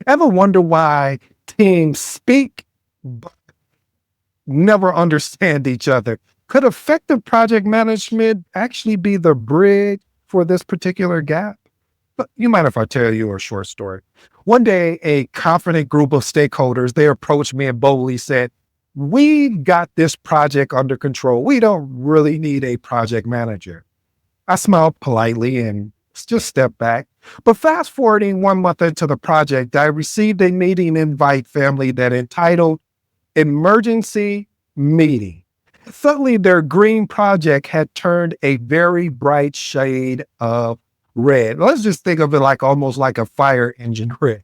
Ever wonder why teams speak but never understand each other? Could effective project management actually be the bridge for this particular gap? But you mind if I tell you a short story? One day, a confident group of stakeholders, they approached me and boldly said, "We've got this project under control. We don't really need a project manager." I smiled politely and just stepped back. But fast forwarding 1 month into the project, I received a meeting invite family that entitled Emergency Meeting. Suddenly, their green project had turned a very bright shade of red. Let's just think of it like almost like a fire engine red.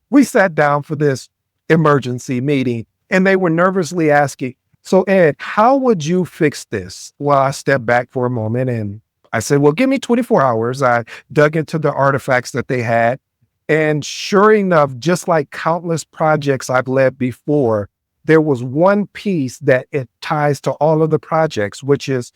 We sat down for this emergency meeting and they were nervously asking, "So, Ed, how would you fix this?" Well, I stepped back for a moment and I said, "Well, give me 24 hours." I dug into the artifacts that they had. And sure enough, just like countless projects I've led before, there was one piece that it ties to all of the projects, which is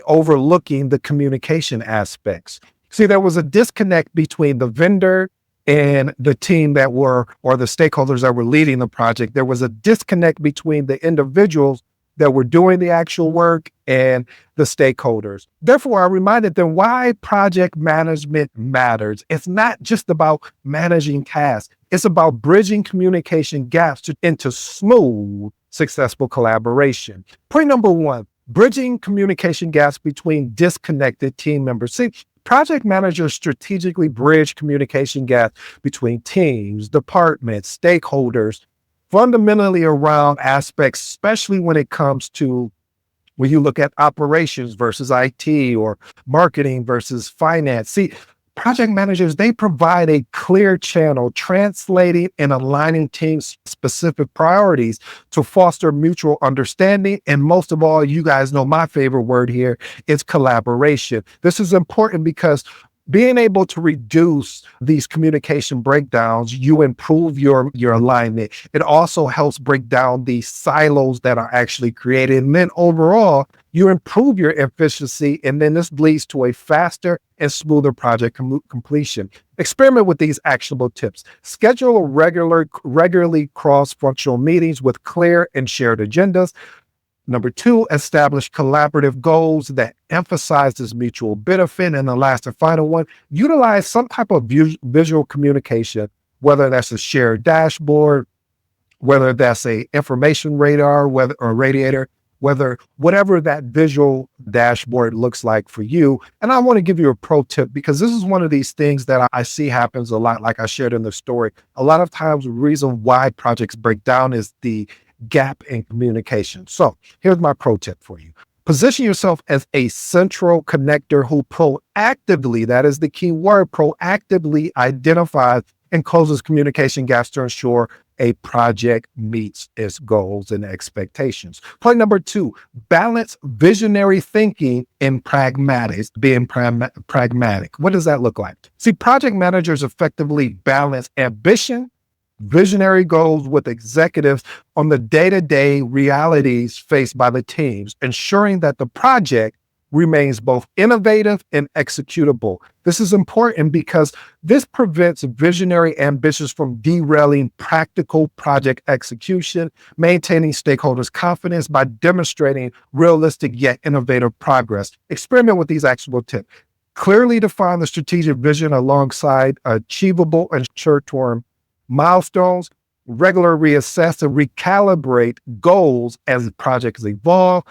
overlooking the communication aspects. See, there was a disconnect between the vendor and the team that were, or the stakeholders that were leading the project. There was a disconnect between the individuals that were doing the actual work and the stakeholders. Therefore, I reminded them why project management matters. It's not just about managing tasks. It's about bridging communication gaps into smooth, successful collaboration. Point number one, bridging communication gaps between disconnected team members. See, project managers strategically bridge communication gaps between teams, departments, stakeholders, fundamentally around aspects, especially when it comes to when you look at operations versus IT or marketing versus finance. See, project managers, they provide a clear channel translating and aligning teams' specific priorities to foster mutual understanding. And most of all, you guys know my favorite word here is collaboration. This is important because being able to reduce these communication breakdowns, you improve your alignment. It also helps break down the silos that are actually created. And then overall, you improve your efficiency. And then this leads to a faster and smoother project completion. Experiment with these actionable tips. Schedule regularly cross-functional meetings with clear and shared agendas. Number two, establish collaborative goals that emphasizes mutual benefit. And the last and final one, utilize some type of visual communication, whether that's a shared dashboard, whether that's a information radar, or radiator, whatever that visual dashboard looks like for you. And I want to give you a pro tip because this is one of these things that I see happens a lot, like I shared in the story. A lot of times the reason why projects break down is the gap in communication. So here's my pro tip for you. Position yourself as a central connector who proactively, that is the key word, proactively identifies and closes communication gaps to ensure a project meets its goals and expectations. Point number two, balance visionary thinking and being pragmatic. What does that look like? See, project managers effectively balance ambition, visionary goals with executives on the day-to-day realities faced by the teams, ensuring that the project remains both innovative and executable. This is important because this prevents visionary ambitions from derailing practical project execution, maintaining stakeholders' confidence by demonstrating realistic yet innovative progress. Experiment with these actionable tips. Clearly define the strategic vision alongside achievable and short-term milestones, regularly reassess and recalibrate goals as projects evolve,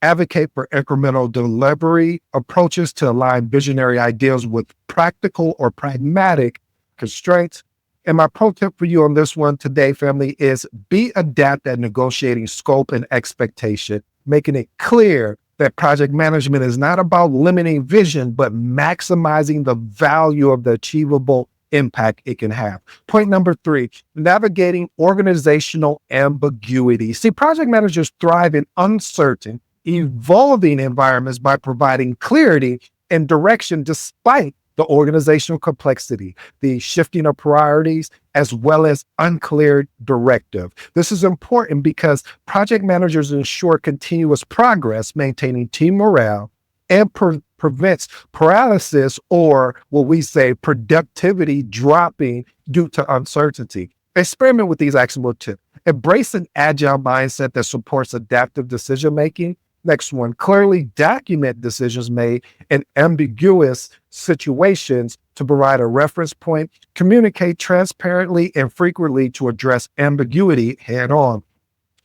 advocate for incremental delivery approaches to align visionary ideas with practical or pragmatic constraints. And my pro tip for you on this one today, family, is be adept at negotiating scope and expectation, making it clear that project management is not about limiting vision, but maximizing the value of the achievable impact it can have. Point number three, navigating organizational ambiguity. See, project managers thrive in uncertain, evolving environments by providing clarity and direction despite the organizational complexity, the shifting of priorities, as well as unclear directive. This is important because project managers ensure continuous progress, maintaining team morale, and prevents paralysis, or what we say productivity dropping due to uncertainty. Experiment with these actionable tips. Embrace an agile mindset that supports adaptive decision making. Next one, clearly document decisions made in ambiguous situations to provide a reference point. Communicate transparently and frequently to address ambiguity head on.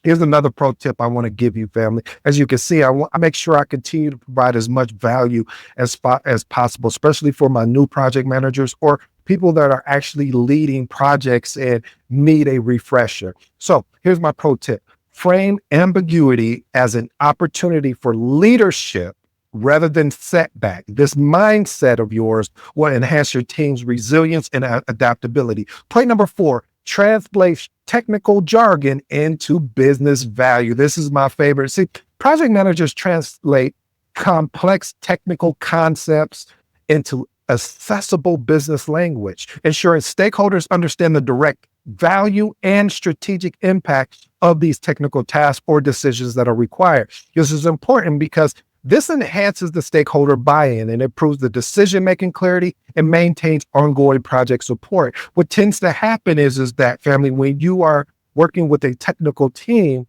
Here's another pro tip I want to give you, family. As you can see, I make sure I continue to provide as much value as possible, especially for my new project managers or people that are actually leading projects and need a refresher. So here's my pro tip. Frame ambiguity as an opportunity for leadership rather than setback. This mindset of yours will enhance your team's resilience and adaptability. Point number 4, translate technical jargon into business value. This is my favorite. See, project managers translate complex technical concepts into accessible business language, ensuring stakeholders understand the direct value and strategic impact of these technical tasks or decisions that are required. This is important because this enhances the stakeholder buy-in and improves the decision-making clarity and maintains ongoing project support. What tends to happen is that, family, when you are working with a technical team,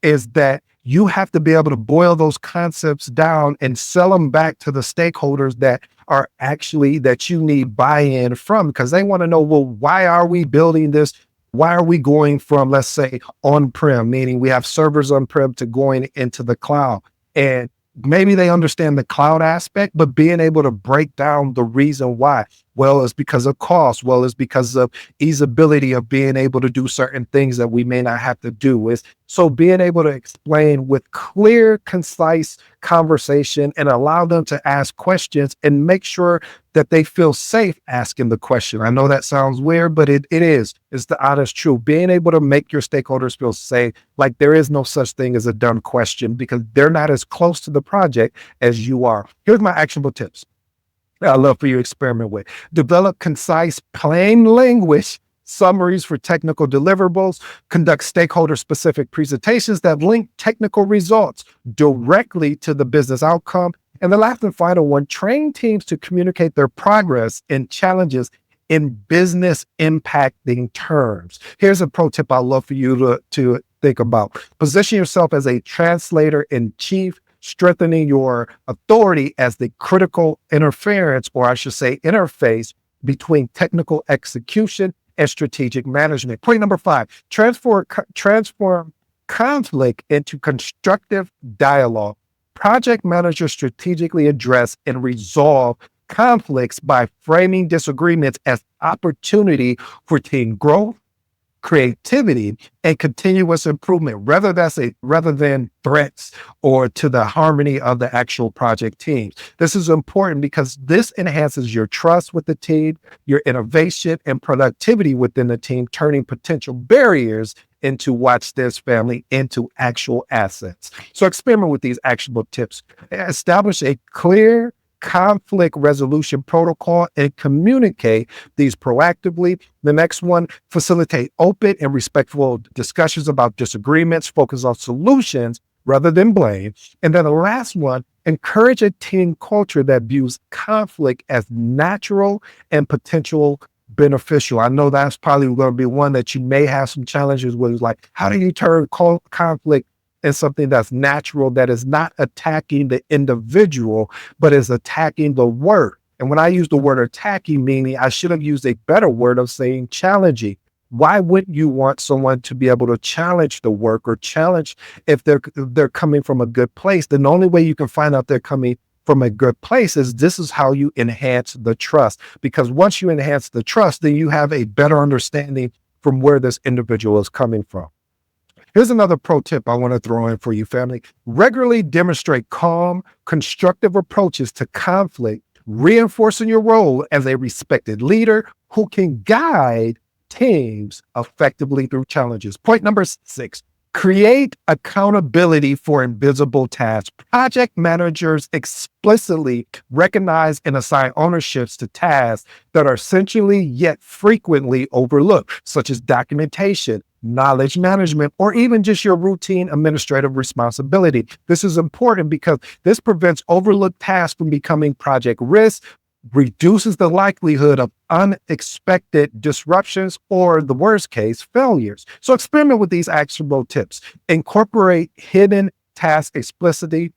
is that you have to be able to boil those concepts down and sell them back to the stakeholders that are actually, that you need buy-in from, because they want to know, well, why are we building this? Why are we going from, let's say, on-prem, meaning we have servers on-prem, to going into the cloud? And maybe they understand the cloud aspect, but being able to break down the reason why. Well, it's because of cost. Well, it's because of easeability of being able to do certain things that we may not have to do. So being able to explain with clear, concise conversation and allow them to ask questions and make sure that they feel safe asking the question. I know that sounds weird, but it is. It's the honest truth. Being able to make your stakeholders feel safe, like there is no such thing as a dumb question, because they're not as close to the project as you are. Here's my actionable tips I love for you to experiment with. Develop concise, plain language summaries for technical deliverables. Conduct stakeholder-specific presentations that link technical results directly to the business outcome. And the last and final one, train teams to communicate their progress and challenges in business impacting terms. Here's a pro tip I love for you to think about. Position yourself as a translator in chief, strengthening your authority as the critical interference, or I should say interface, between technical execution and strategic management. Point number 5, transform conflict into constructive dialogue. Project managers strategically address and resolve conflicts by framing disagreements as opportunity for team growth, creativity, and continuous improvement, rather than threats or to the harmony of the actual project teams. This is important because this enhances your trust with the team, your innovation and productivity within the team, turning potential barriers into, watch this, family, into actual assets. So experiment with these actionable tips. Establish a clear conflict resolution protocol and communicate these proactively. The next one, facilitate open and respectful discussions about disagreements, focus on solutions rather than blame. And then the last one, encourage a team culture that views conflict as natural and potential beneficial. I know that's probably going to be one that you may have some challenges with, like, how do you turn conflict and something that's natural, that is not attacking the individual, but is attacking the work. And when I use the word attacking, meaning I should have used a better word of saying challenging. Why wouldn't you want someone to be able to challenge the work, or challenge if they're coming from a good place? Then the only way you can find out they're coming from a good place is, this is how you enhance the trust. Because once you enhance the trust, then you have a better understanding from where this individual is coming from. Here's another pro tip I want to throw in for you, family. Regularly demonstrate calm, constructive approaches to conflict, reinforcing your role as a respected leader who can guide teams effectively through challenges. Point number 6, create accountability for invisible tasks. Project managers explicitly recognize and assign ownerships to tasks that are essentially yet frequently overlooked, such as documentation, knowledge management, or even just your routine administrative responsibility. This is important because this prevents overlooked tasks from becoming project risks, reduces the likelihood of unexpected disruptions, or the worst case, failures. So experiment with these actionable tips. Incorporate hidden task explicitly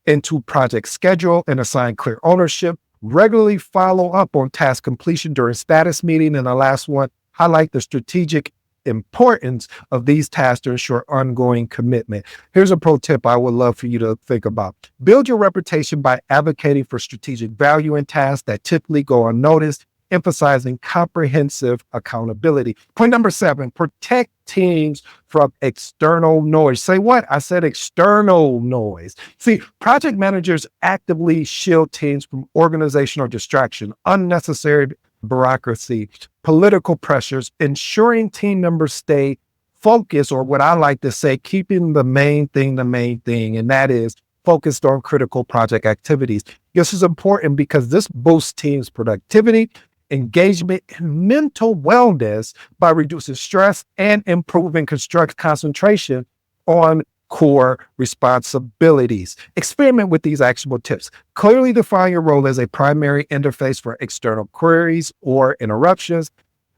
into project schedule and assign clear ownership. Regularly follow up on task completion during status meeting. And the last one, highlight the strategic importance of these tasks to ensure ongoing commitment. Here's a pro tip I would love for you to think about. Build your reputation by advocating for strategic value in tasks that typically go unnoticed, emphasizing comprehensive accountability. Point number 7, protect teams from external noise. Say what? I said external noise. See, project managers actively shield teams from organizational distraction, unnecessary bureaucracy, political pressures, ensuring team members stay focused, or what I like to say, keeping the main thing, and that is focused on critical project activities. This is important because this boosts teams' productivity, engagement, and mental wellness by reducing stress and improving construct concentration on core responsibilities. Experiment with these actionable tips. Clearly define your role as a primary interface for external queries or interruptions.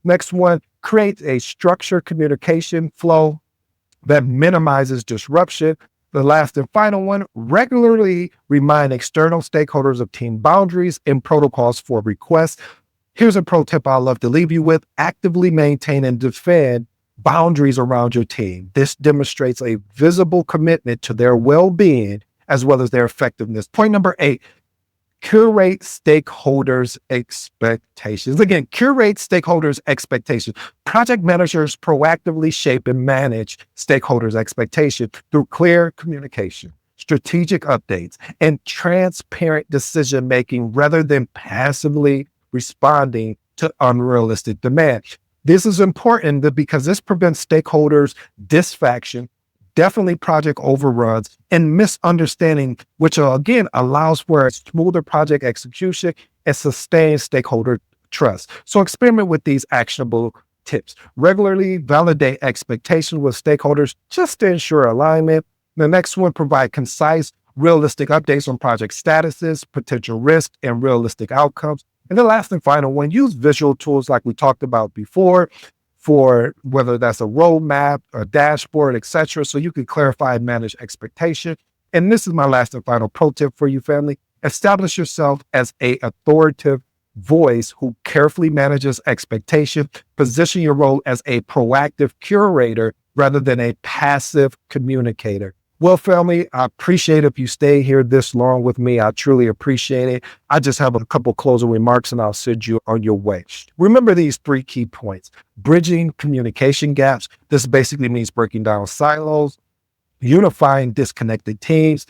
Next one, create a structured communication flow that minimizes disruption. The last and final one, regularly remind external stakeholders of team boundaries and protocols for requests. Here's a pro tip I love to leave you with. Actively maintain and defend boundaries around your team. This demonstrates a visible commitment to their well-being as well as their effectiveness. Point number 8, curate stakeholders' expectations. Again, curate stakeholders' expectations. Project managers proactively shape and manage stakeholders' expectations through clear communication, strategic updates, and transparent decision-making rather than passively responding to unrealistic demands. This is important because this prevents stakeholders' dissatisfaction, definitely project overruns, and misunderstanding, which again allows for a smoother project execution and sustained stakeholder trust. So experiment with these actionable tips. Regularly validate expectations with stakeholders just to ensure alignment. The next one, provide concise, realistic updates on project statuses, potential risks, and realistic outcomes. And the last and final one, use visual tools like we talked about before, for whether that's a roadmap, a dashboard, etc., so you can clarify and manage expectation. And this is my last and final pro tip for you, family. Establish yourself as an authoritative voice who carefully manages expectation. Position your role as a proactive curator rather than a passive communicator. Well, family, I appreciate if you stay here this long with me. I truly appreciate it. I just have a couple closing remarks and I'll send you on your way. Remember these 3 key points. Bridging communication gaps. This basically means breaking down silos, unifying disconnected teams.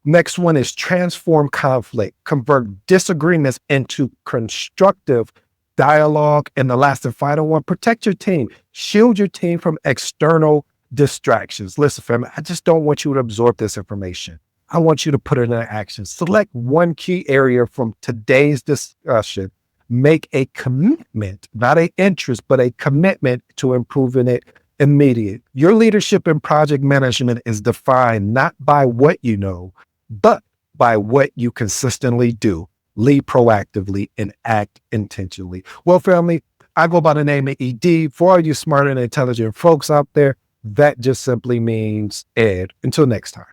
Next one is transform conflict, convert disagreements into constructive dialogue. And the last and final one, protect your team. Shield your team from external distractions. Listen, family, I just don't want you to absorb this information. I want you to put it into action. Select one key area from today's discussion. Make a commitment, not an interest, but a commitment to improving it immediately. Your leadership in project management is defined not by what you know, but by what you consistently do. Lead proactively and act intentionally. Well, family, I go by the name of ED. For all you smart and intelligent folks out there, that just simply means Ed. Until next time.